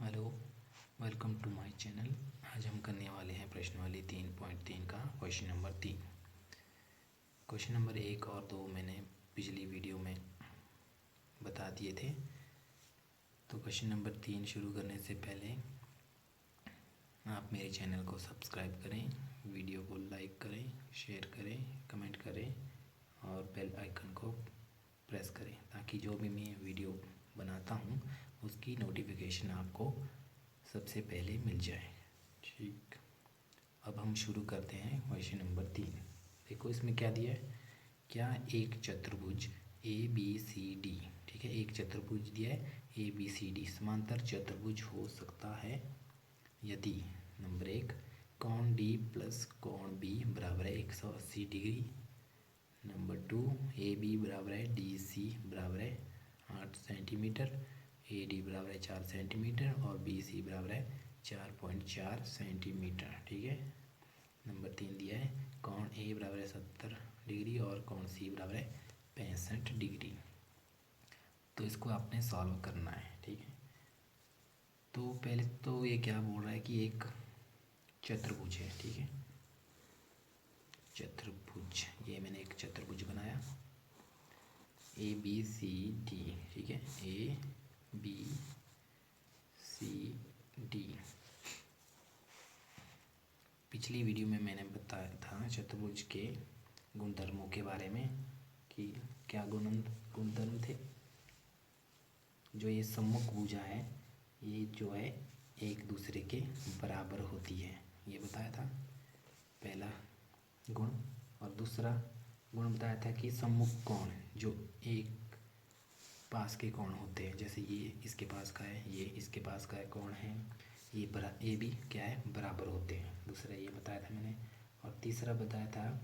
Hello, welcome to my channel. आज हम करने वाले हैं प्रश्नावली 3.3 का क्वेश्चन नंबर 3। क्वेश्चन नंबर 1 और 2 मैंने पिछली वीडियो में बता दिए थे। तो क्वेश्चन नंबर 3 शुरू करने से पहले आप मेरे चैनल को सब्सक्राइब करें, वीडियो को लाइक करें, शेयर करें, कमेंट करें और बेल आइकन को प्रेस करें ताकि जो भी मैं वीडियो बनाता हूँ उसकी नोटिफिकेशन आपको सबसे पहले मिल जाए। ठीक, अब हम शुरू करते हैं क्वेश्चन नंबर 3। देखो इसमें क्या दिया है, क्या एक चतुर्भुज ए बी सी डी, ठीक है, एक चतुर्भुज दिया है ए बी सी डी समांतर चतुर्भुज हो सकता है यदि नंबर 1 कोण डी प्लस कोण बी बराबर है 180 डिग्री, नंबर 2 ए बी बराबर है डी सी बराबर है 8 सेंटीमीटर, ए डी बराबर है 4 सेंटीमीटर और बी सी बराबर है 4.4 सेंटीमीटर। ठीक है, नंबर 3 दिया है कोण ए बराबर है 70 डिग्री और कोण सी बराबर है 65 डिग्री। तो इसको आपने सॉल्व करना है। ठीक है, तो पहले तो ये क्या बोल रहा है कि एक चतुर्भुज है। ठीक है, चतुर्भुज, ये मैंने एक चतुर्भुज बनाया ए बी सी डी। ठीक है, ए बी सी डी। पिछली वीडियो में मैंने बताया था चतुर्भुज के गुणधर्मों के बारे में कि क्या गुणधर्म थे। जो ये सम्मुख भुजा है ये जो है एक दूसरे के बराबर होती है, ये बताया था पहला गुण। और दूसरा गुण बताया था कि सम्मुख कोण जो एक पास के कोण होते हैं, जैसे ये इसके पास का है, ये इसके पास का है कोण है, ये भी क्या है, बराबर होते हैं। दूसरा ये बताया था मैंने। और तीसरा बताया था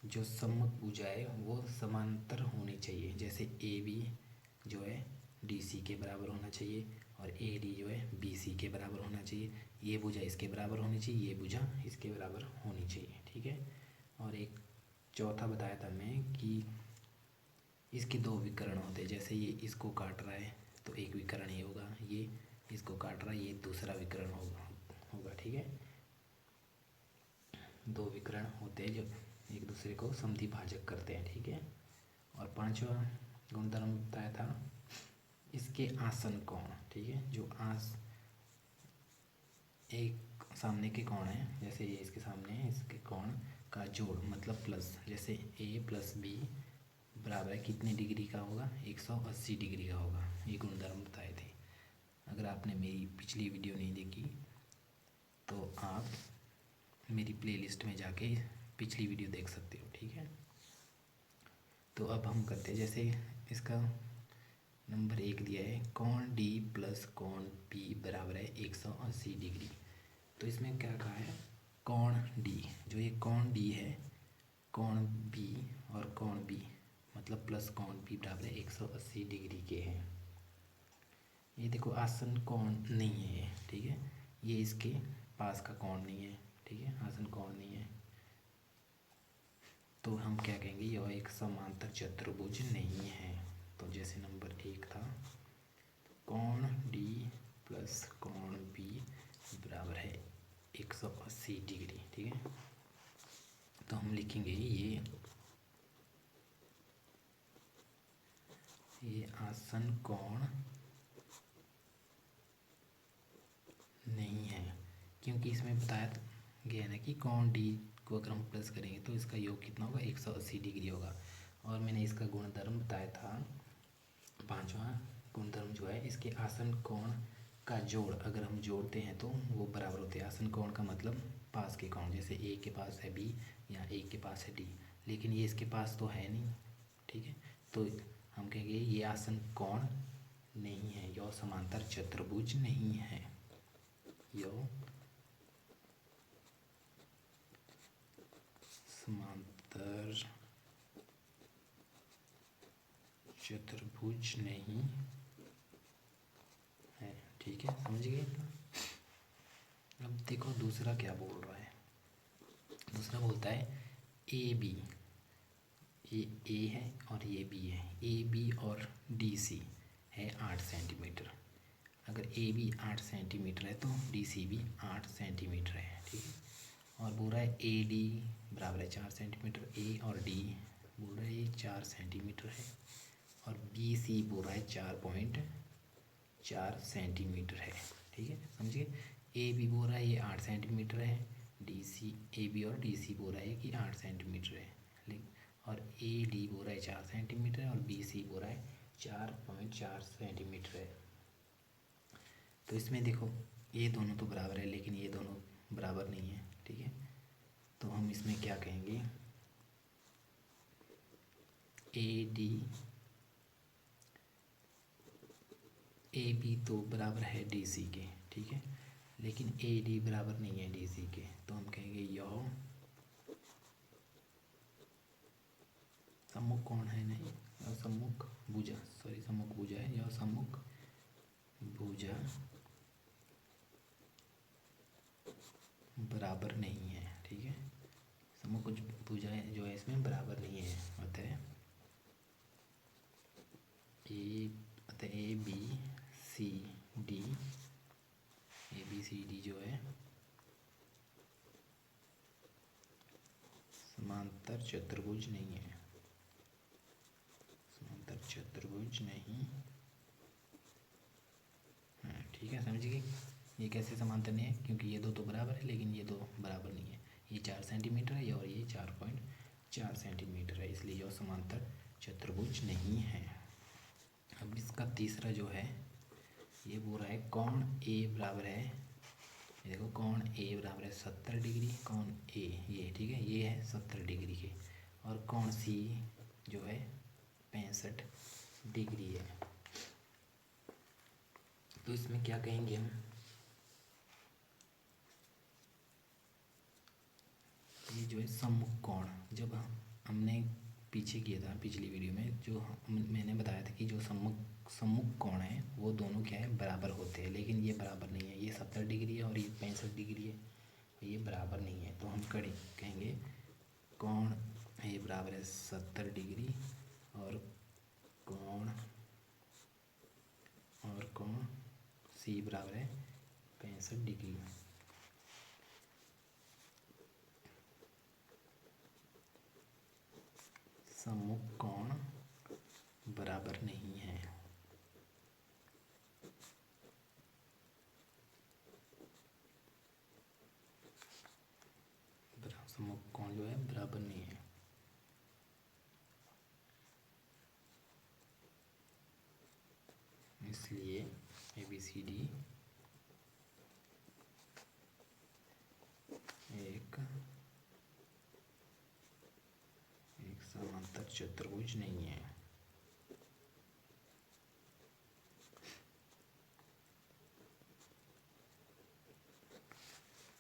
जो सम्मुख भुजा है वो समांतर होनी चाहिए, जैसे ए बी जो है डी सी के बराबर होना चाहिए और ए डी जो है बी सी के बराबर होना चाहिए। ये भुजा इसके बराबर होनी चाहिए, ये भुजा इसके बराबर होनी चाहिए। ठीक है, और एक चौथा बताया था मैं कि इसके दो विकर्ण होते हैं, जैसे ये इसको काट रहा है तो एक विकर्ण ये होगा, ये इसको काट रहा है ये दूसरा विकर्ण होगा। ठीक है, दो विकर्ण होते हैं जो एक दूसरे को समद्विभाजक करते हैं। ठीक है, और पांचवा गुणधर्म बताया था इसके आसन कोण। ठीक है, जो एक सामने के कोण है, जैसे ये इसके सामने है, इसके कोण का जोड़ मतलब प्लस, जैसे ए प्लस बी बराबर है कितने डिग्री का होगा, 180 डिग्री का होगा। ये गुणधर्म बताए थे। अगर आपने मेरी पिछली वीडियो नहीं देखी तो आप मेरी प्लेलिस्ट में जाके पिछली वीडियो देख सकते हो। ठीक है, तो अब हम करते हैं, जैसे इसका नंबर 1 दिया है कोण डी प्लस कोण बी बराबर है 180 डिग्री। तो इसमें क्या कहा है, कोण डी, जो ये कोण डी है, कोण बी और कोण बी मतलब प्लस कोण बी बराबर है 180 डिग्री के हैं। ये देखो आसन कोण नहीं है। ठीक है, ये इसके पास का कोण नहीं है। ठीक है, आसन कोण नहीं है, तो हम क्या कहेंगे, यह एक समांतर चतुर्भुज नहीं है। तो जैसे नंबर 1 था कोण डी प्लस कोण बी बराबर है 180 डिग्री। ठीक है, तो हम लिखेंगे ये आसन कोण नहीं है, क्योंकि इसमें बताया गया ना कि कोण डी को अगर हम प्लस करेंगे तो इसका योग कितना होगा, 180 डिग्री होगा। और मैंने इसका गुणधर्म बताया था, पांचवा गुणधर्म जो है इसके आसन कोण का जोड़ अगर हम जोड़ते हैं तो वो बराबर होते हैं। आसन कोण का मतलब पास के कोण, जैसे ए के पास है बी या ए के पास है डी, लेकिन ये इसके पास तो है नहीं। ठीक है, तो हम कहेंगे ये आसन कोण नहीं है, यह समांतर चतुर्भुज नहीं है, यह समांतर चतुर्भुज नहीं है। ठीक है, समझ गए इतना। अब देखो दूसरा क्या बोल रहा है, दूसरा बोलता है ए बी, ये ए है और ये बी है, ए बी और डी सी है 8 सेंटीमीटर। अगर ए बी 8 सेंटीमीटर है तो डी सी भी 8 सेंटीमीटर है, ठीक है। और बोल रहा है ए डी बराबर है 4 सेंटीमीटर, ए और डी बोल रहा है ये 4 सेंटीमीटर है, और बी सी बोल रहा है 4.4 सेंटीमीटर है, ठीक है, समझिए। ए बी बोल रहा है ये 8 सेंटीमीटर है, डी सी ए बी और डी सी बोल रहा है कि 8 सेंटीमीटर है, लेकिन और ए डी बोल रहा है 4 सेंटीमीटर है और बी सी बोल रहा है 4.4 सेंटीमीटर है। तो इसमें देखो ये दोनों तो बराबर है, लेकिन ये दोनों बराबर नहीं है, ठीक है। तो हम इसमें क्या कहेंगे, ए बी तो बराबर है डी सी के, ठीक है, लेकिन ए डी बराबर नहीं है डी सी के, तो हम कहेंगे यह सम्मुख कोण है, नहीं सम्मुख भुजा, सॉरी सम्मुख भुजा है, यह सम्मुख भुजा बराबर नहीं है, ठीक है। सम्मुख भुजा जो है इसमें बराबर नहीं है, अतः ए बी सी डी जो है समांतर चतुर्भुज नहीं है, समांतर चतुर्भुज नहीं, हाँ ठीक है, समझिए। ये कैसे समांतर नहीं है, क्योंकि ये दो तो बराबर है लेकिन ये दो बराबर नहीं है, ये 4 सेंटीमीटर है और ये 4.4 सेंटीमीटर है, इसलिए यह समांतर चतुर्भुज नहीं है। अब इसका तीसरा जो है ये बोल रहा है कोण ए बराबर है, ये देखो कोण ए बराबर है 70 डिग्री, कोण ए ये, ठीक है, ये है 70 डिग्री के, और कोण सी जो है 65 डिग्री है। तो इसमें क्या कहेंगे हम, ये जो है सम्मुख कोण, जब हमने पीछे किया था पिछली वीडियो में, जो मैंने बताया था कि जो सम्मुख कोण है वो दोनों क्या है बराबर होते हैं, लेकिन ये बराबर नहीं है, ये 70 डिग्री है और ये 65 डिग्री है, ये बराबर नहीं है। तो हम कहेंगे कोण ए बराबर है 70 डिग्री और कोण सी बराबर है 65 डिग्री। सम्मुख कोण बराबर नहीं है, सम्मुख कोण जो है बराबर नहीं है, इसलिए ए बी सी डी एक समांतर चतुर्भुज नहीं है।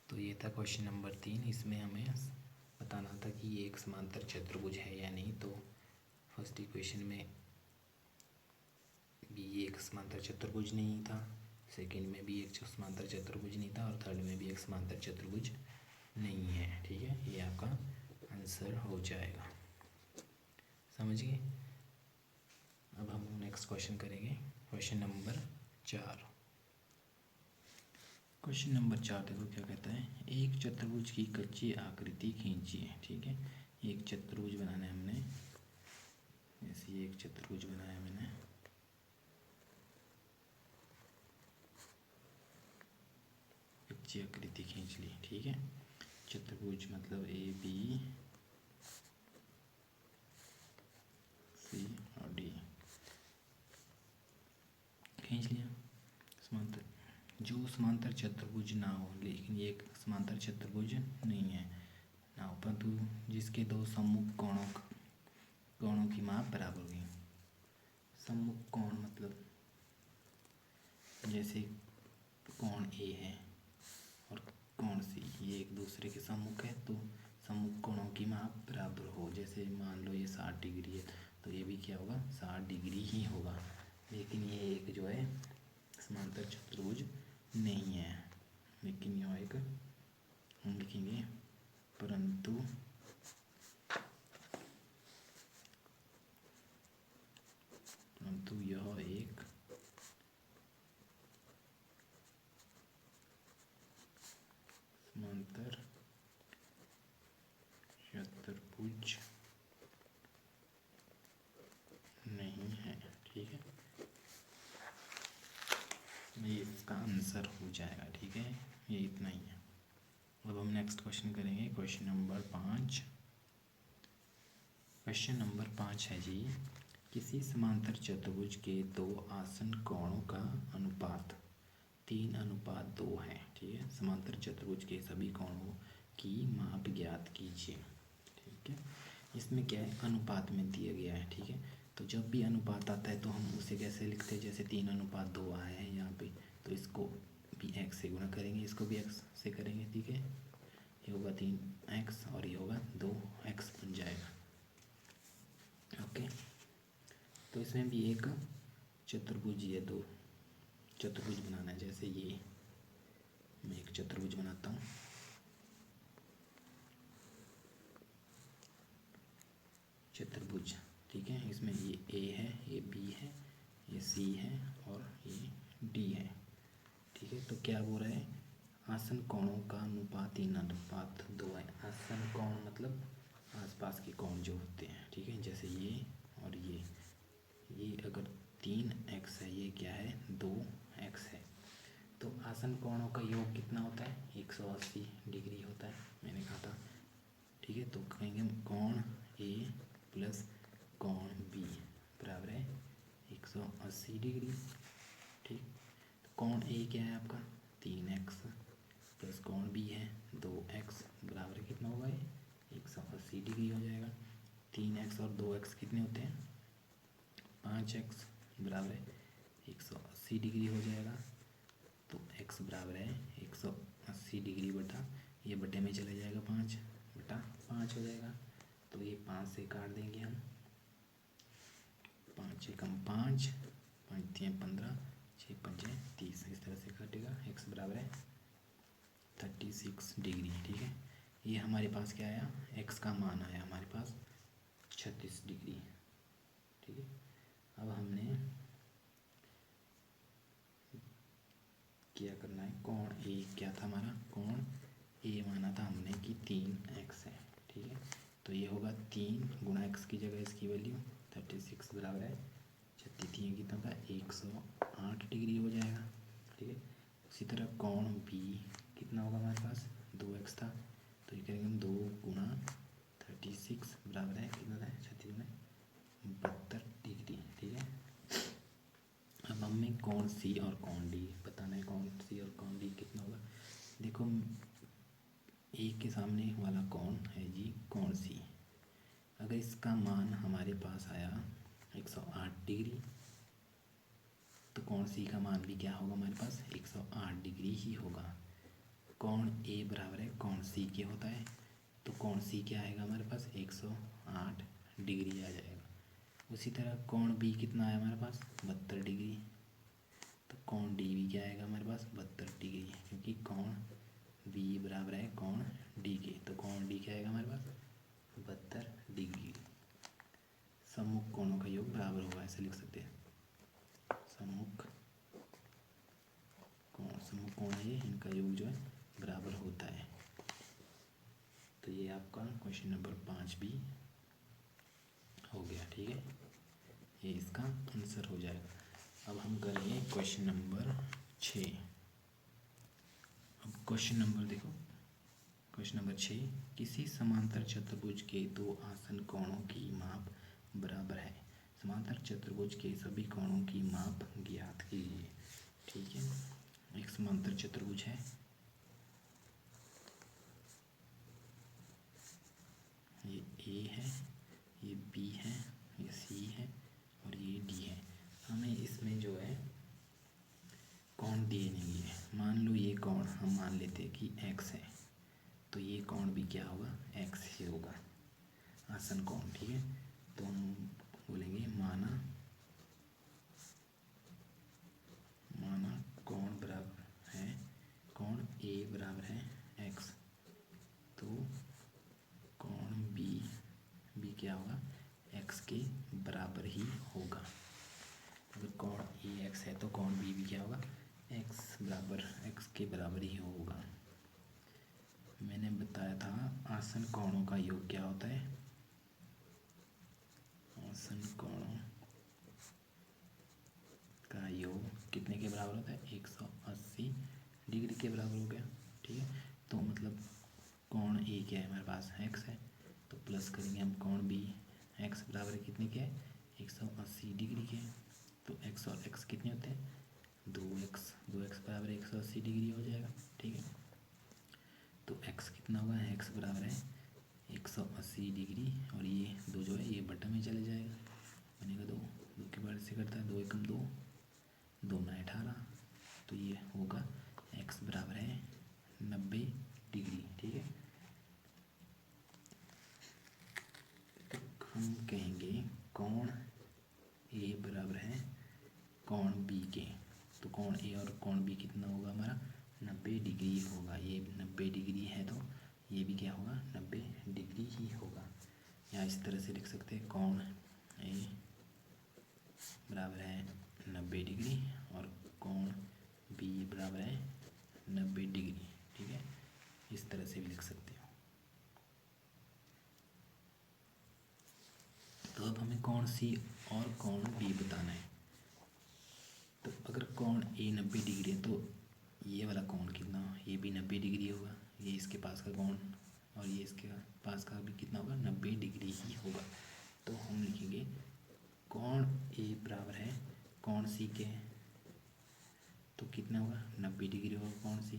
तो ये था क्वेश्चन नंबर 3, इसमें हमें बताना था कि ये एक समांतर चतुर्भुज है या नहीं। तो फर्स्ट इक्वेशन में भी ये एक समांतर चतुर्भुज नहीं था, सेकंड में भी एक समांतर चतुर्भुज नहीं था, और थर्ड में भी एक समांतर चतुर्भुज नहीं है, ठीक है, ये आपका आंसर हो जाएगा, समझ गए। अब हम नेक्स्ट क्वेश्चन करेंगे, क्वेश्चन नंबर 4। क्वेश्चन नंबर 4 देखो क्या कहता है, एक चतुर्भुज की कच्ची आकृति खींचिए, ठीक है। एक चतुर्भुज बनाना है हमने, ऐसे एक चतुर्भुज बनाया मैंने, कच्ची आकृति खींच ली, ठीक है। चतुर्भुज मतलब ए बी सी और डी खींच लिया। समांतर, जो समांतर चतुर्भुज ना हो, लेकिन ये एक समांतर चतुर्भुज नहीं है ना हो, परंतु जिसके दो सम्मुख कोणों की माप बराबर होगी। सम्मुख कोण मतलब जैसे कोण ए है और कोण सी, ये एक दूसरे के सम्मुख है, तो सम्मुख कोणों की माप बराबर हो। जैसे मान लो ये 60 डिग्री है तो ये भी क्या होगा 60 डिग्री ही होगा, लेकिन ये एक जो है समांतर चतुर्भुज नहीं है, लेकिन यह एक हम लिखेंगे परंतु यह एक इसका आंसर हो जाएगा। ठीक है, ये इतना ही है। अब हम नेक्स्ट क्वेश्चन करेंगे, क्वेश्चन नंबर 5। क्वेश्चन नंबर 5 है जी, किसी समांतर चतुर्भुज के दो आसन कोणों का अनुपात 3:2 है। ठीक है, समांतर चतुर्भुज के सभी कोणों की माप ज्ञात कीजिए। ठीक है, इसमें क्या है, अनुपात में दिया गया है। ठीक है, तो जब भी अनुपात आता है तो हम उसे कैसे लिखते हैं, जैसे 3:2 आया है यहाँ पे, तो इसको भी x से गुणा करेंगे, इसको भी x से करेंगे। ठीक है, ये होगा 3x और ये होगा 2x बन जाएगा। ओके, तो इसमें भी एक चतुर्भुज, ये दो चतुर्भुज बनाना है। जैसे ये मैं एक चतुर्भुज बनाता हूँ, चतुर्भुज। ठीक है, इसमें ये A है, ये B है, ये C है और ये D है। ठीक है, तो क्या बोल रहा है, आसन कोणों का अनुपात 3:2 है। आसन कोण मतलब आसपास के कोण जो होते हैं। ठीक है, जैसे ये और ये अगर 3x है, ये क्या है 2x है, तो आसन कोणों का योग कितना होता है, 180 डिग्री होता है, मैंने कहा था। ठीक है, तो कहेंगे कोण A प्लस कोण B बराबर है 180 डिग्री। ठीक, तो कोण A क्या है आपका 3x प्लस कोण B है 2x बराबर कितना होगा, ये 180 डिग्री हो जाएगा। 3x और 2x कितने होते हैं 5x बराबर है 180 डिग्री हो जाएगा। तो x बराबर है 180 डिग्री बटा, ये बटे में चला जाएगा 5/5 हो जाएगा। तो ये 5 से काट देंगे हम, 5 एकम 5, 5 3 15, 6 5 30, इस तरह से काटेगा। x बराबर है 36 डिग्री। ठीक है, ये हमारे पास क्या आया, x का मान आया हमारे पास 36 डिग्री। ठीक है, अब हमने क्या करना है, कोण A क्या था हमारा, कोण A माना था हमने कि 3x है। ठीक है, तो ये होगा 3 गुणा x की जगह इसकी वैल्यू 36 बराबर है 36, कितना था 108 डिग्री हो जाएगा। ठीक है, उसी तरह कोण B कितना होगा हमारे पास 2x था, तो ये करेंगे हम 2 गुणा 36 बराबर है कितना था 36 में 72 डिग्री। ठीक है, अब हमें कोण C और कोण D बताना है, कोण C और कोण D कितना होगा। देखो A के सामने वाला कोण है जी कोण C, अगर इसका मान हमारे पास आया 108 डिग्री, तो कोण C का मान भी क्या होगा हमारे पास 108 डिग्री ही होगा। कोण A बराबर है कोण C के होता है, तो कोण C क्या आएगा हमारे पास 108 डिग्री आ जाएगा। उसी तरह कोण B कितना आया हमारे पास 72 डिग्री, तो कोण D भी क्या आएगा हमारे पास 72 डिग्री, क्योंकि कोण B बराबर है कोण D के, तो कोण D क्या आएगा हमारे पास 72 डिग्री। सम्मुख कोणों का योग बराबर होगा, ऐसे लिख सकते हैं, सम्मुख कोण है ये, इनका योग जो है बराबर होता है। तो ये आपका क्वेश्चन नंबर 5 भी हो गया। ठीक है, ये इसका आंसर हो जाएगा। अब हम करेंगे क्वेश्चन नंबर 6। अब क्वेश्चन नंबर देखो, क्वेश्चन नंबर 6, किसी समांतर चतुर्भुज के दो आसन कोणों की माप बराबर है। समांतर चतुर्भुज के सभी कोणों की माप ज्ञात कीजिए। ठीक है, एक समांतर चतुर्भुज है, ये A है, ये B है, ये C है और ये D है। हमें इसमें जो है कोण दिए नहीं है। मान लो ये कोण हम मान लेते हैं कि x है, तो ये कोण भी क्या होगा x ही होगा, आसन कोण। ठीक है, तो हम बोलेंगे माना कोण बराबर है, कोण A बराबर है x, तो कोण B क्या होगा x के बराबर ही होगा। अगर कोण A x है तो कोण B भी क्या होगा x बराबर x के बराबर ही होगा। मैंने बताया था आसन कोणों का योग क्या होता है, आसन कोणों का योग कितने के बराबर होता है 180 डिग्री के बराबर हो गया। ठीक है, तो मतलब कोण ए क्या है हमारे पास एक्स है, तो प्लस करेंगे हम कोण बी, एक्स बराबर है कितने के है 180 डिग्री के। तो एक्स और एक्स कितने होते हैं 2x, 2x बराबर 180 डिग्री हो जाएगा। ठीक है, तो x कितना होगा, x बराबर है 180 डिग्री, और ये दो जो है ये बटा में चले जाएगा, बनेगा 2, 2 के बाद से करता है 2 एकम 2, 2 ना 18, तो ये होगा x बराबर है 90 डिग्री। ठीक है, तो हम कहेंगे कोण ए बराबर है कोण बी के, तो कोण ए और कोण बी कितना होगा हमारा 90 डिग्री होगा। ये 90 डिग्री है तो ये भी क्या होगा 90 डिग्री ही होगा। या इस तरह से लिख सकते हैं कोण ए बराबर है 90 डिग्री और कोण बी बराबर है 90 डिग्री। ठीक है, इस तरह से भी लिख सकते हो। तो अब हमें कोण सी और कोण बी बताना है। तो अगर कोण ए 90 डिग्री है तो ये वाला कोण कितना, ये भी 90 डिग्री होगा, ये इसके पास का कोण और ये इसके पास का भी कितना होगा 90 डिग्री ही होगा। तो हम लिखेंगे कोण ए बराबर है कोण सी के, तो कितना होगा 90 डिग्री होगा कोण सी,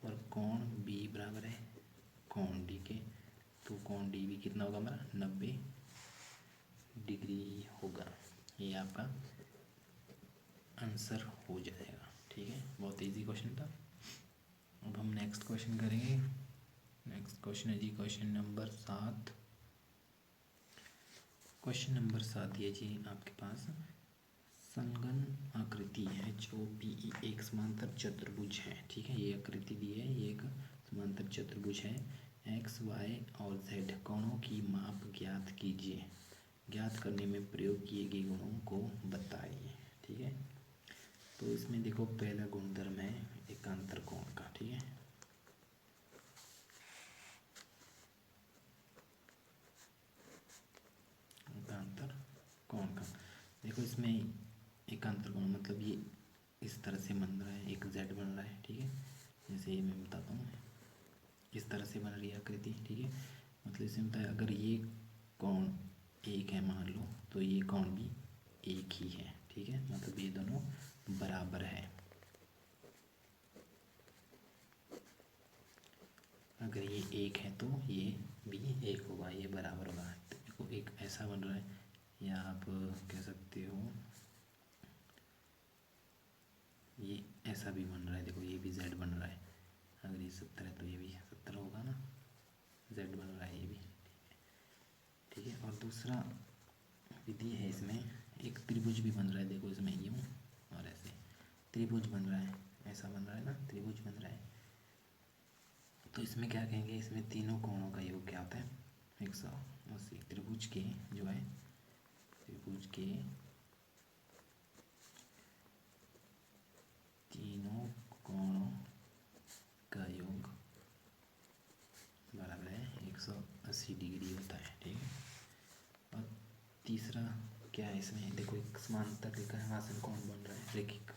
और कोण बी बराबर है कोण डी के, तो कोण डी भी कितना होगा हमारा 90 डिग्री ही होगा। ये आपका आंसर हो जाएगा। ठीक है, बहुत इजी क्वेश्चन था। अब हम नेक्स्ट क्वेश्चन करेंगे। नेक्स्ट क्वेश्चन है जी क्वेश्चन नंबर 7। क्वेश्चन नंबर 7 ये जी आपके पास संगन आकृति है जो पी एक समांतर चतुर्भुज है। ठीक है, ये आकृति दी है, ये एक समांतर चतुर्भुज है। एक्स वाई और जेड कोणों की माप ज्ञात कीजिए, ज्ञात करने में प्रयोग किए गए गुणों को बताइए। ठीक है, तो इसमें देखो पहला गुणधर्म है एकांतर कोण का। ठीक है, एकांतर कोण का देखो, इसमें एकांतर कोण मतलब ये इस तरह से बन रहा है, एक जेड बन रहा है। ठीक है, जैसे ये मैं बताता हूँ, इस तरह से बन रही है आकृति। ठीक है, मतलब इसमें बताया अगर ये कोण एक है मान लो, तो ये कोण भी एक ही है। ठीक है, मतलब ये दोनों बराबर है। अगर ये एक है तो ये भी एक होगा, ये बराबर होगा। देखो एक ऐसा बन रहा है, या आप कह सकते हो ये ऐसा भी बन रहा है। देखो ये भी जेड बन रहा है, अगर ये 70 है तो ये भी 70 होगा ना, जेड बन रहा है ये भी। ठीक है, और दूसरा विधि है, इसमें एक त्रिभुज भी बन रहा है। देखो इसमें यूँ और ऐसे त्रिभुज बन रहा है, ऐसा बन रहा है ना, त्रिभुज बन रहा है। तो इसमें क्या कहेंगे, इसमें तीनों कोणों का योग क्या होता है 180। त्रिभुज के जो है, त्रिभुज के तीनों कोणों का योग बराबर है 180 डिग्री होता है। ठीक है, और तीसरा क्या है, इसमें देखो एक समांतर रेखा है, आसन कोण बन रहा है, रेखिक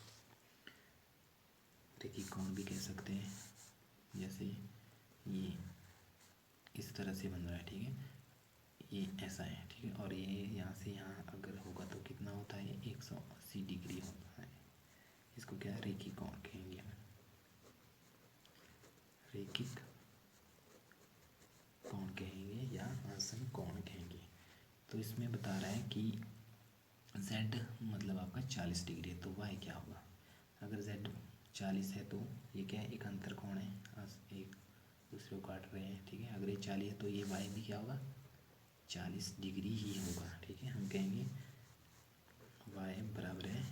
रेखिक कोण भी कह सकते हैं। जैसे ये इस तरह से बन रहा है। ठीक है, ये ऐसा है। ठीक है, और ये यहाँ से यहाँ अगर होगा तो कितना होता है 180 डिग्री होता है। इसको क्या रेखिक कोण कहेंगे, रेखिक कोण कहेंगे या आसन कोण कहेंगे। तो इसमें बता रहा है कि z मतलब आपका 40 डिग्री है, तो y क्या होगा, अगर z 40 है तो ये क्या है एकांतर कोण है, एक दूसरे को काट रहे हैं। ठीक है, अगर ये 40 है तो ये y भी क्या होगा 40 डिग्री ही होगा। ठीक है, हम कहेंगे y बराबर है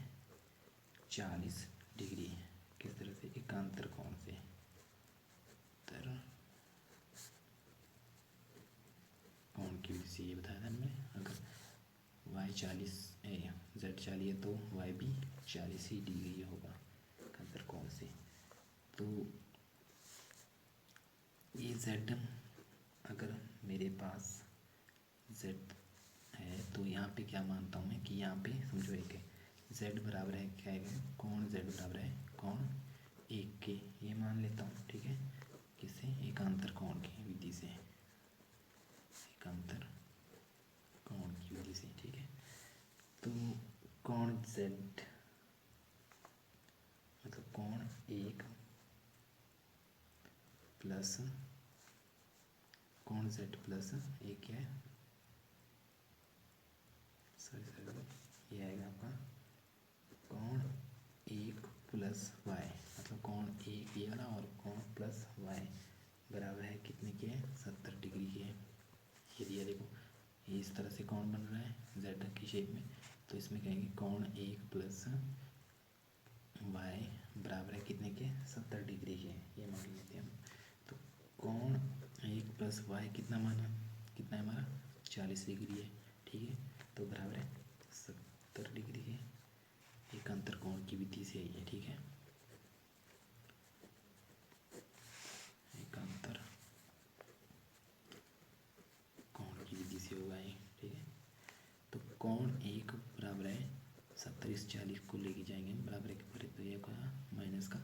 40 डिग्री, किस तरह से एकांतर कोण से, कोण की वजह से ये बताया था हमने। अगर y 40 है, z 40 है तो y भी 40 ही डिग्री होगा एकांतर कोण से। तो ये z अगर मेरे पास z है तो यहाँ पे क्या मानता हूँ मैं कि यहाँ पे समझो एक है z बराबर है क्या है कोण z बराबर है कोण एक के, ये मान लेता हूँ, ठीक है, किससे, एकांतर कोण की विधि से, एकांतर कोण की विधि से, ठीक है। तो कोण z मतलब कोण एक प्लस कोण z प्लस एक क्या है, सॉरी ये आएगा आपका कोण एक प्लस वाई, मतलब कोण एक ये वाला और कोण प्लस वाई बराबर है कितने के, 70 डिग्री के। ये दिया देखो, ये इस तरह से कोण बन रहा है z की शेप में, तो इसमें कहेंगे कोण एक प्लस वाई बराबर है कितने के, 70 डिग्री के, ये मान लेते हैं हम। तो कोण एक प्लस वाई कितना माना, कितना है हमारा, 40 डिग्री है, ठीक है, तो बराबर है 70 डिग्री के, एकांतर कोण की विधि से है ये, ठीक है, एकांतर कोण की विधि से होगा ये, ठीक है। तो कोण एक बराबर है 70, इस 40 को लेके जाएंगे बराबर है के परे, तो ये का माइनस का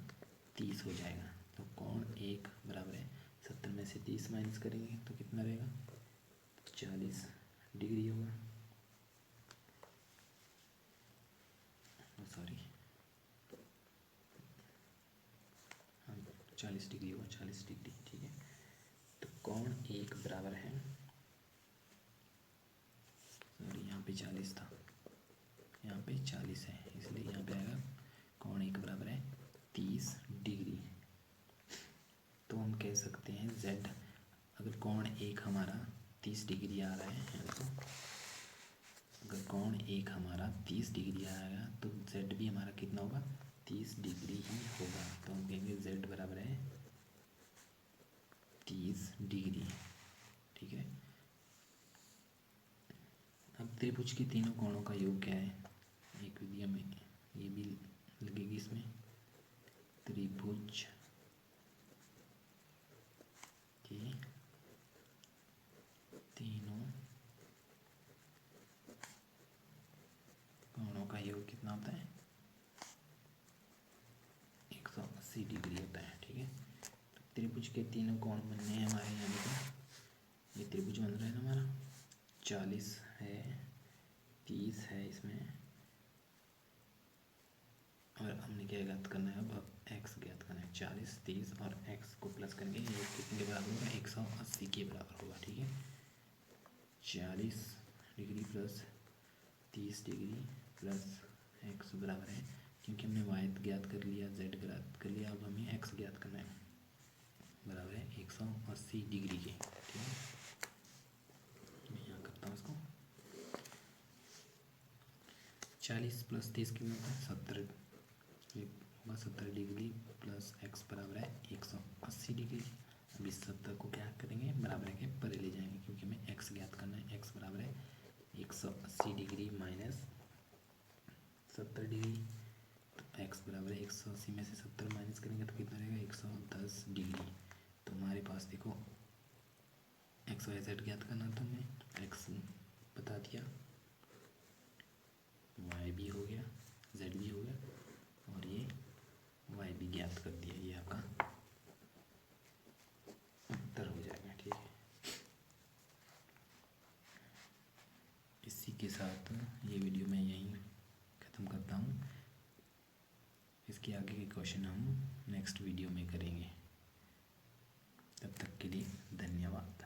30 हो जाएगा। तो कोण एक बराबर है 70 में से 30 माइनस करेंगे तो कितना रहेगा, 40 डिग्री होगा, सॉरी हाँ 40 डिग्री होगा, 40 डिग्री, ठीक है। तो कोण एक बराबर है, सॉरी यहाँ पे 40 था, यहाँ पे 40 है, इसलिए यहाँ पे आएगा कोण एक बराबर है 30 डिग्री। तो हम कह सकते हैं z, अगर कोण एक हमारा 30 डिग्री आ रहा है तो अगर कोण एक हमारा 30 डिग्री आएगा तो z भी हमारा कितना होगा, 30 डिग्री ही होगा। तो हम कहेंगे z बराबर है 30 डिग्री, ठीक है। अब त्रिभुज के तीनों कोणों का योग क्या है, एक विधि में ये भी लगेगी इसमें, त्रिभुज के तीनों कोणों का योग कितना होता है, 180 डिग्री होता है, ठीक है। तो त्रिभुज के तीनों कोण बनने हैं हमारे, यानी कि ये त्रिभुज बन रहा है ना हमारा, 40 है, 30 है इसमें, और हमने क्या ज्ञात करना है, अब x ज्ञात करना है, 40 30 और x को प्लस करेंगे, ये कितने के बराबर होगा, 180 के बराबर होगा, ठीक है। 40 degree plus 30 degree plus x बराबर है, क्योंकि हमने y ज्ञात कर लिया, z ज्ञात कर लिया, अब हमें x ज्ञात करना है, बराबर है 180 डिग्री के, ठीक है। मैं यहाँ करता हूँ इसको, 40 प्लस 30 कितना होता है, 70, ये होगा 70 डिग्री प्लस x बराबर है 180 डिग्री। अब इस 70 को क्या करेंगे, बराबर के परे ले जाएंगे, क्योंकि हमें x ज्ञात करना है, x बराबर है 180 डिग्री माइनस 70 डिग्री, तो x बराबर है 180 में से 70 माइनस करेंगे तो कितना रहेगा, 110 डिग्री। तो हमारे पास देखो x y z ज्ञात करना, तो हमें x बता दिया, y भी हो गया, z भी हो गया, और ये y भी ज्ञात कर दिया, ये आपका उत्तर हो जाएगा, ठीक है। इसी के साथ ये वीडियो मैं यहीं ख़त्म करता हूँ, इसके आगे के क्वेश्चन हम नेक्स्ट वीडियो में करेंगे। तब तक के लिए धन्यवाद।